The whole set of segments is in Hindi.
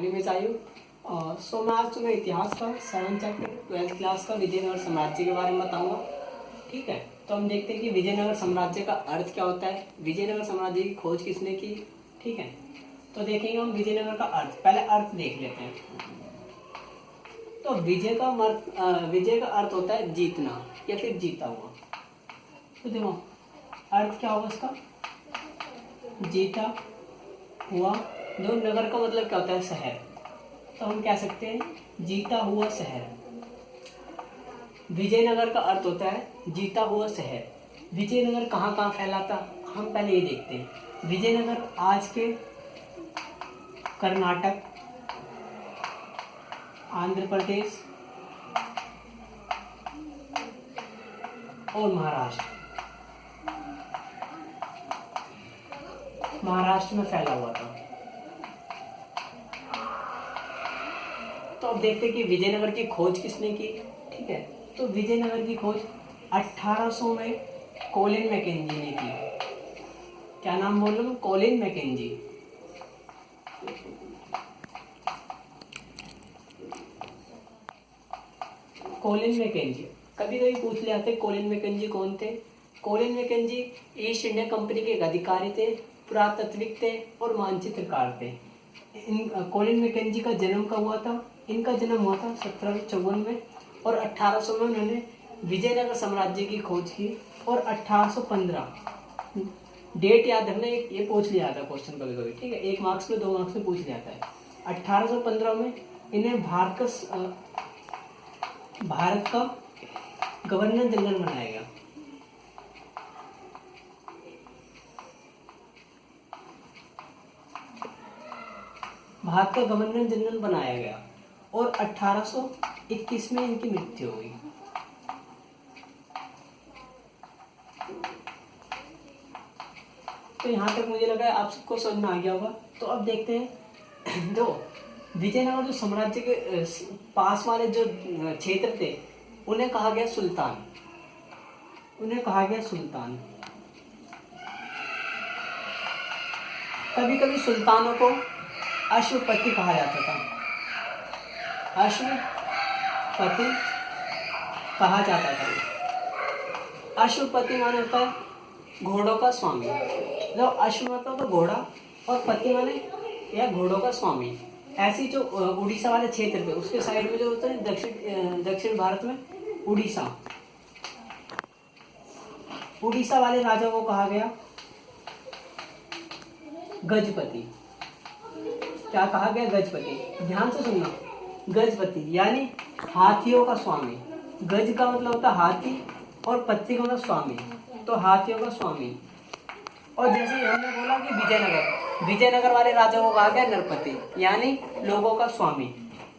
माय नेम इज आयु। सो मैं आज तुम्हें इतिहास का 7th चैप्टर 12th क्लास का विजयनगर साम्राज्य के बारे में बताऊंगा। ठीक है, तो हम देखते हैं कि विजयनगर साम्राज्य का अर्थ क्या होता है, विजयनगर साम्राज्य की खोज किसने की। ठीक है, तो देखेंगे हम विजयनगर का अर्थ। पहले अर्थ देख लेते हैं। तो विजय का अर्थ होता है जीतना या फिर जीता हुआ। तो देखो अर्थ क्या होगा इसका, जीता हुआ। जो नगर का मतलब क्या होता है, शहर। तो हम कह सकते हैं जीता हुआ शहर। विजयनगर का अर्थ होता है जीता हुआ शहर। विजयनगर कहाँ कहाँ फैला था, हम पहले ये देखते हैं। विजयनगर आज के कर्नाटक, आंध्र प्रदेश और महाराष्ट्र में फैला हुआ था। तो अब देखते हैं कि विजयनगर की खोज किसने की। ठीक है, तो विजयनगर की खोज 1800 में कोलिन मैकेंजी ने की। क्या नाम बोल रहा हूँ, कोलिन मैकेंजी। कोलिन मैकेंजी कभी कभी पूछ ले आते कोलिन मैकेंजी कौन थे। Colin Mackenzie East India Company के एक अधिकारी थे, पुरातत्विक थे और मानचित्रकार थे। कोलिन मैकेंजी का जन्म कब हुआ था, इनका जन्म हुआ था 1754 में और 1800 में उन्होंने विजयनगर साम्राज्य की खोज की। और 1815 डेट याद रखना, ये पूछ लिया था क्वेश्चन कभी कभी। ठीक है, 1 मार्क्स में 2 मार्क्स में पूछ लिया था। 1815 में इन्हें भारत का गवर्नर जनरल बनाया गया। भारत का गवर्नर जनरल बनाया गया और 1821 में इनकी मृत्यु हुई। तो यहाँ तक मुझे लगा आप सबको समझ में आ गया होगा। तो अब देखते हैं, जो विजयनगर जो साम्राज्य के पास वाले जो क्षेत्र थे उन्हें कहा गया सुल्तान। कभी कभी सुल्तानों को अश्वपति कहा जाता था। अश्वपति माने होता है घोड़ों का स्वामी। जो अश्व मतलब तो घोड़ा और पति माने या घोड़ों का स्वामी। ऐसी जो उड़ीसा वाले क्षेत्र थे उसके साइड में जो होता है दक्षिण भारत में उड़ीसा वाले राजा को कहा गया गजपति। क्या कहा गया, गजपति। ध्यान से सुनना, गजपति यानी हाथियों का स्वामी। गज का मतलब होता है हाथी और पति का मतलब स्वामी, तो हाथियों का स्वामी। और जैसे हमने बोला कि विजयनगर वाले राजा को कहा गया नरपति यानी लोगों का स्वामी।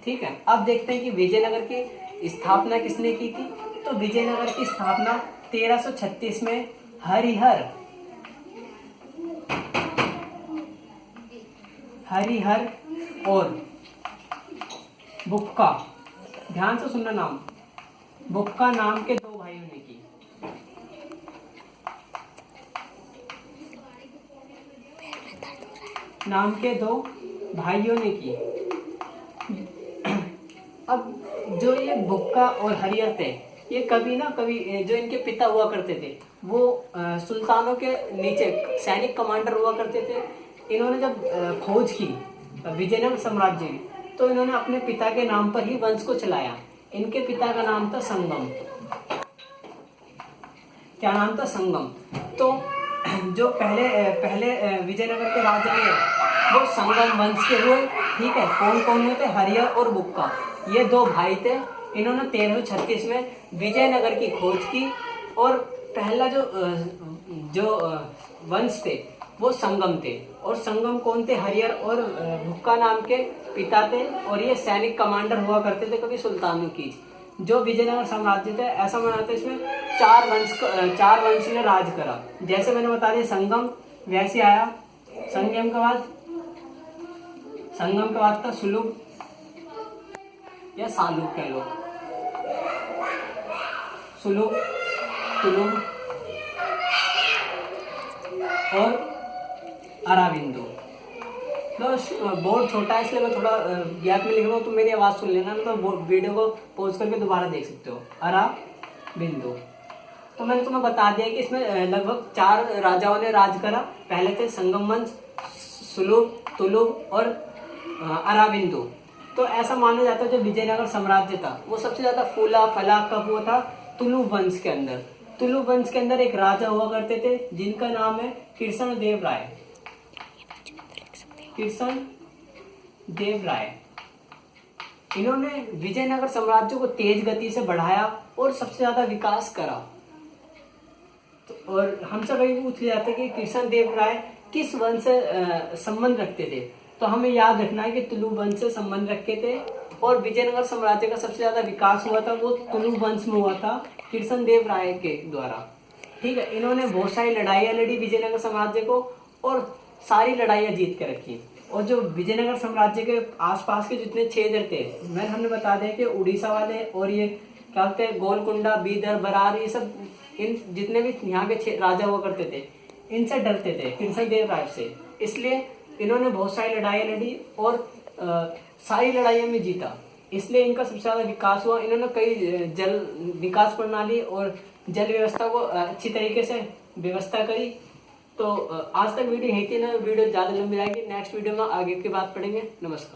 ठीक है, अब देखते हैं कि विजयनगर की स्थापना किसने की थी। तो विजयनगर की स्थापना 1336 में हरिहर और बुक्का, ध्यान से सुनना नाम, बुक्का नाम के 2 भाइयों ने की। अब जो ये बुक्का और हरिहर थे, ये कभी जो इनके पिता हुआ करते थे वो सुल्तानों के नीचे सैनिक कमांडर हुआ करते थे। इन्होंने जब खोज की विजयनगर साम्राज्य की तो इन्होंने अपने पिता के नाम पर ही वंश को चलाया। इनके पिता का नाम था संगम। क्या नाम था, संगम। तो जो पहले विजयनगर के राजा थे वो संगम वंश के हुए। ठीक है, कौन कौन हुए थे, हरिहर और बुक्का, ये 2 भाई थे। इन्होंने 1336 में विजयनगर की खोज की और पहला जो वंश थे वो संगम थे। और संगम कौन थे, हरिहर और बुक्का नाम के पिता थे और ये सैनिक कमांडर हुआ करते थे कभी सुल्तानों की। जो विजयनगर साम्राज्य थे ऐसा माना था इसमें 4 वंश ने राज करा। जैसे मैंने बता दिया संगम, वैसे आया संगम के बाद था सुलुभ या सालुब कह लो, सुलुभ, तुलुभ और अराविंदो। बोर्ड छोटा है इसलिए मैं थोड़ा गैप में लिख रहा हूँ, तो मेरी आवाज़ सुन लेना, तो वीडियो को पॉज करके दोबारा देख सकते हो। अराबिंदु। तो मैंने तुम्हें बता दिया कि इसमें लगभग 4 राजाओं ने राज करा। पहले थे संगम वंश, सुलुभ, तुलुभ और अराबिंदु। तो ऐसा माना जाता है जो विजयनगर साम्राज्य था वो सबसे ज्यादा फूला फला कब हुआ था? तुलुभ वंश के अंदर। तुलुभ वंश के अंदर एक राजा हुआ करते थे जिनका नाम है कृष्ण देव राय। कृष्ण देव राय। इन्होंने विजयनगर साम्राज्य को तेज गति से बढ़ाया और सबसे ज्यादा विकास करा। तो और हम सब ये पूछ लिया था कि कृष्ण देव राय किस वंश से संबंध रखते थे, तो हमें याद रखना है कि तुलुभ वंश से संबंध रखते थे। और विजयनगर साम्राज्य का सबसे ज्यादा विकास हुआ था वो तुलुभ वंश में हुआ था, कृष्ण देव राय के द्वारा। ठीक है, इन्होंने बहुत सारी लड़ाइयाँ लड़ी विजयनगर साम्राज्य को और सारी लड़ाइयाँ जीत के रखी। और जो विजयनगर साम्राज्य के आसपास के जितने क्षेत्र थे, हमने बता दिया कि उड़ीसा वाले और ये क्या होते हैं, गोलकुंडा, बीदर, बरार, ये सब इन जितने भी यहाँ के राजा हुआ करते थे इनसे डरते थे, कृष्ण देव राय से। इसलिए इन्होंने बहुत सारी लड़ाइयाँ लड़ी और सारी लड़ाइयों में जीता, इसलिए इनका सबसे ज्यादा विकास हुआ। इन्होंने कई जल विकास प्रणाली और जल व्यवस्था को अच्छी तरीके से व्यवस्था करी। तो आज तक वीडियो यहीं थी ना, वीडियो ज्यादा लंबी रहेगी, नेक्स्ट वीडियो में आगे की बात पढ़ेंगे। नमस्कार।